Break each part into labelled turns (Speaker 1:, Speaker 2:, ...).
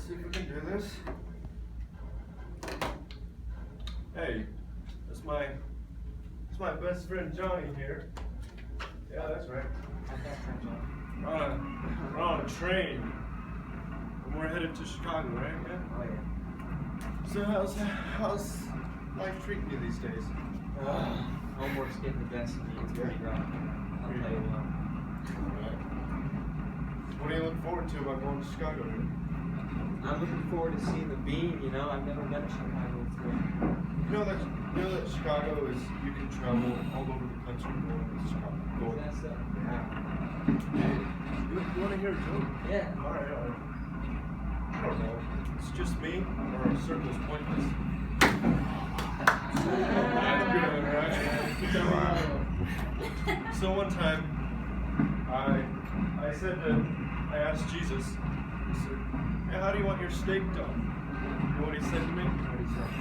Speaker 1: see if we can do this. Hey, that's my best friend Johnny here. Yeah, that's right. We're on a train. And we're headed to Chicago, right? Yeah?
Speaker 2: Oh yeah.
Speaker 1: So how's life treating you these days?
Speaker 2: Homework's getting the best of me. It's very rough. I'll tell you what.
Speaker 1: Alright. What do you look forward to about going to Chicago, dude?
Speaker 2: I'm looking forward to seeing the beam, you know. I've never been to Chicago before.
Speaker 1: You know that Chicago is, you can travel all over the country going to Chicago.
Speaker 2: Is that stuff?
Speaker 1: Yeah. You want to hear a joke?
Speaker 2: Yeah.
Speaker 1: Alright. I don't know. It's just me, or a circle's pointless. That's good, right? So one time, I said that, I asked Jesus, I said, hey, how do you want your steak done? You know what he said to me? What he said?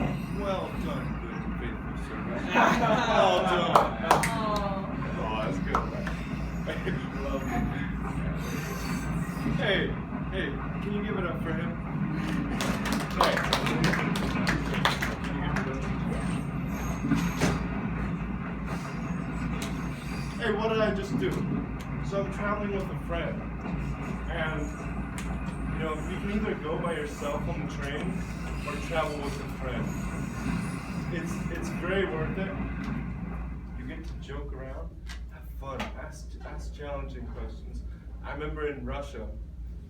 Speaker 1: Well done, good and faithful servant. Well done. Oh, that's good. Love it. Hey, can you give it up for him? Hey, what did I just do? So I'm traveling with a friend, and you know, you can either go by yourself on the train or travel with a friend. It's very worth it. You get to joke around, have fun, ask challenging questions. I remember in Russia,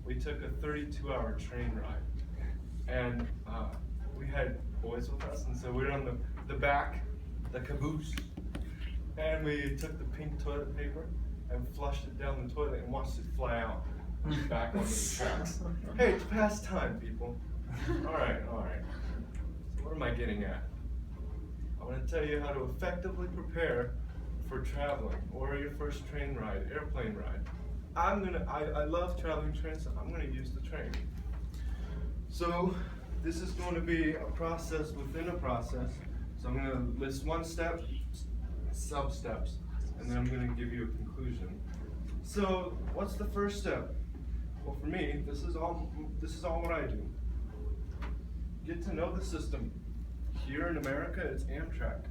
Speaker 1: we took a 32-hour train ride, and we had boys with us, and so we were on the back, the caboose, and we took the pink toilet paper and flushed it down the toilet and watched it fly out back onto the tracks. Hey, it's past time, people. All right. So what am I getting at? I want to tell you how to effectively prepare for traveling or your first train ride, airplane ride. I love traveling trains, so I'm gonna use the train. So this is going to be a process within a process. So I'm gonna list one step, sub-steps, and then I'm gonna give you a conclusion. So what's the first step? Well, for me, this is all what I do. Get to know the system. Here in America, it's Amtrak.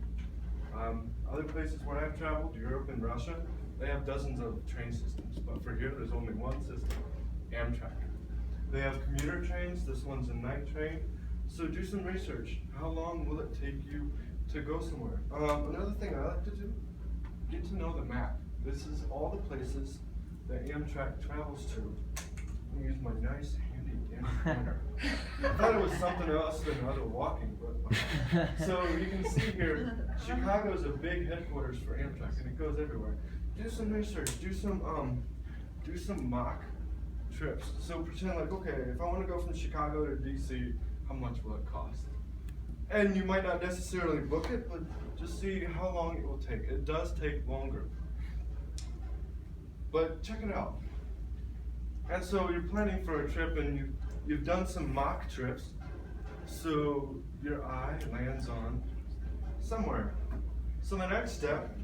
Speaker 1: Other places where I've traveled, Europe and Russia, they have dozens of train systems, but for here, there's only one system, Amtrak. They have commuter trains, this one's a night train, so do some research. How long will it take you to go somewhere? Another thing I like to do, get to know the map. This is all the places that Amtrak travels to. I'm gonna use my nice handy dandy pointer. I thought it was something else than other walking, but so you can see here, Chicago is a big headquarters for Amtrak, and it goes everywhere. Do some research. Do some mock trips. So pretend like, okay, if I want to go from Chicago to DC, how much will it cost? And you might not necessarily book it, but just see how long it will take. It does take longer. But check it out. And so you're planning for a trip and you've done some mock trips, so your eye lands on somewhere. So the next step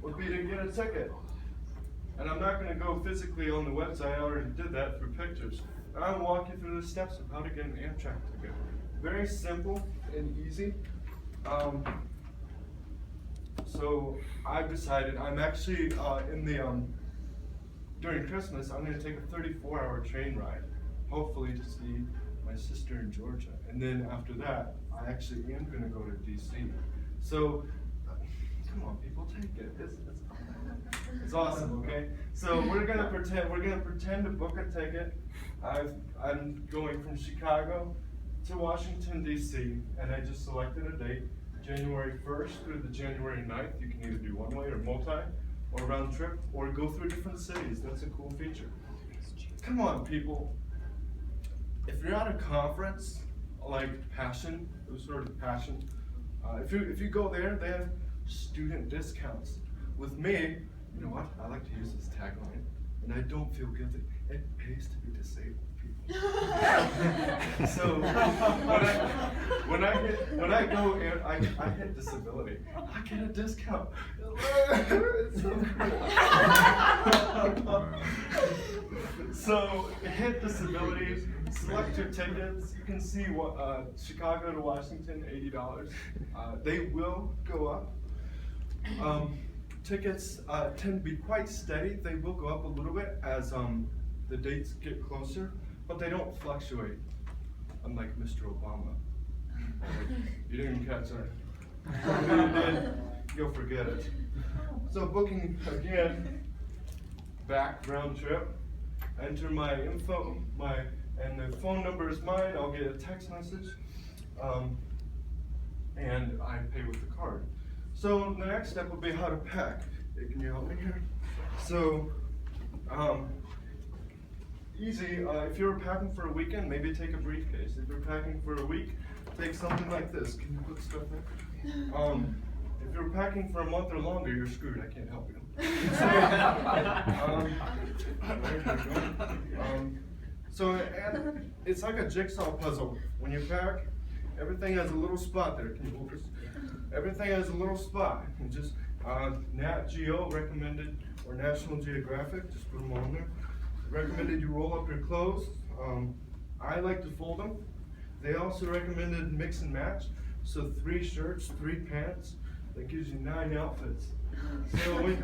Speaker 1: would be to get a ticket. And I'm not going to go physically on the website, I already did that through pictures. I'll walk you through the steps of how to get an Amtrak ticket. Very simple and easy. So I've decided, I'm actually during Christmas, I'm going to take a 34-hour train ride, hopefully to see my sister in Georgia. And then after that, I actually am going to go to DC. So, come on people, take it. It's awesome, okay? So we're gonna pretend to book a ticket. I'm going from Chicago to Washington, D.C., and I just selected a date, January 1st through the January 9th. You can either do one way or multi, or round trip, or go through different cities. That's a cool feature. Come on, people. If you're at a conference like Passion, if you go there, they have student discounts. With me, you know what? I like to use this tagline, and I don't feel guilty. It pays to be disabled people. So when I go and I hit disability, I get a discount. It's so cool. So hit disability, select your tickets. You can see what Chicago to Washington, $80. They will go up. Tickets tend to be quite steady. They will go up a little bit as the dates get closer, but they don't fluctuate, unlike Mr. Obama. You didn't catch that. If you did, you'll forget it. So booking again, back round trip. Enter my info, and the phone number is mine. I'll get a text message, and I pay with the card. So the next step would be how to pack. Hey, can you help me here? So, easy. If you're packing for a weekend, maybe take a briefcase. If you're packing for a week, take something like this. Can you put stuff in? If you're packing for a month or longer, you're screwed. I can't help you. So and it's like a jigsaw puzzle. When you pack, everything has a little spot there. Can you hold this? Everything has a little spot. And just Nat Geo recommended, or National Geographic, just put them on there. Recommended you roll up your clothes. I like to fold them. They also recommended mix and match. So 3 shirts, 3 pants. That gives you 9 outfits. So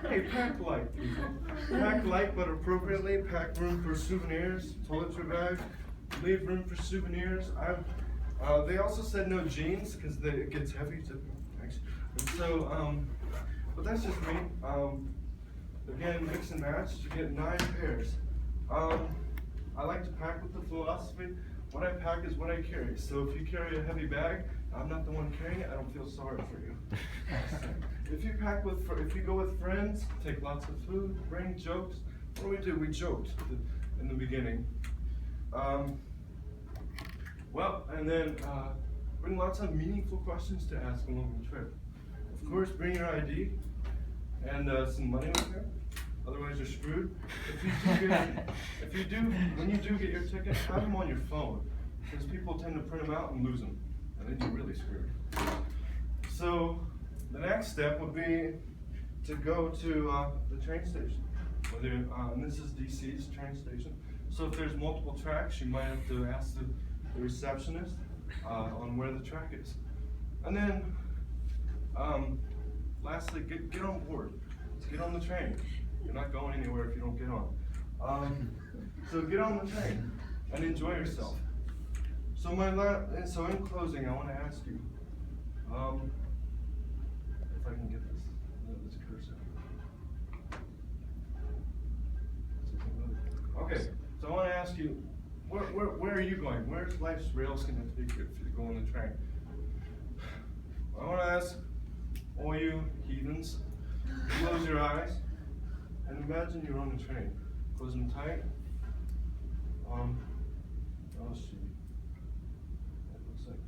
Speaker 1: hey, pack light, people. Pack light, but appropriately. Pack room for souvenirs, toiletry bag. Leave room for souvenirs. They also said no jeans because it gets heavy. And so, but that's just me. Again, mix and match. You get 9 pairs. I like to pack with the philosophy. What I pack is what I carry. So if you carry a heavy bag, I'm not the one carrying it. I don't feel sorry for you. If you go with friends, take lots of food, bring jokes. What do? We joked in the beginning. And then bring lots of meaningful questions to ask along the trip. Of course, bring your ID and some money with you. Otherwise, you're screwed. When you do get your ticket, have them on your phone, because people tend to print them out and lose them, and then you're really screwed. So the next step would be to go to the train station. And this is DC's train station. So if there's multiple tracks, you might have to ask the receptionist on where the track is. And then, lastly, get on board. Let's get on the train. You're not going anywhere if you don't get on. So get on the train and enjoy yourself. So in closing, I want to ask you, if I can get this cursor. Okay, so I want to ask you, where are you going? Where's life's rails going to take you if you go on the train? I want to ask all you heathens, close your eyes and imagine you're on the train. Close them tight. Oh shoot. That looks like.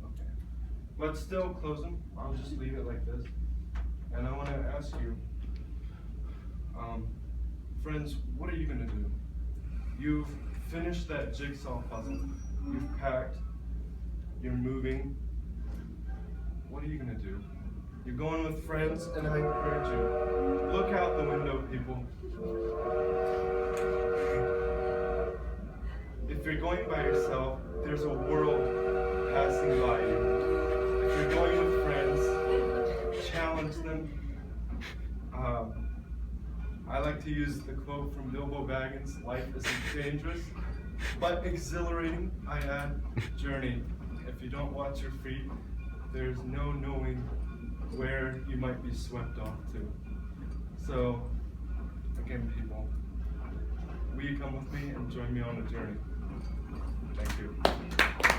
Speaker 1: Okay. But still close them. I'll just leave it like this. And I want to ask you, friends, what are you going to do? You've finished that jigsaw puzzle. You've packed. You're moving. What are you going to do? You're going with friends, and I encourage you, look out the window, people. If you're going by yourself, there's a world passing by you. If you're going with friends, challenge them. I like to use the quote from Bilbo Baggins, life isn't dangerous, but exhilarating. I add journey. If you don't watch your feet, there's no knowing where you might be swept off to. So, again, people, will you come with me and join me on the journey? Thank you.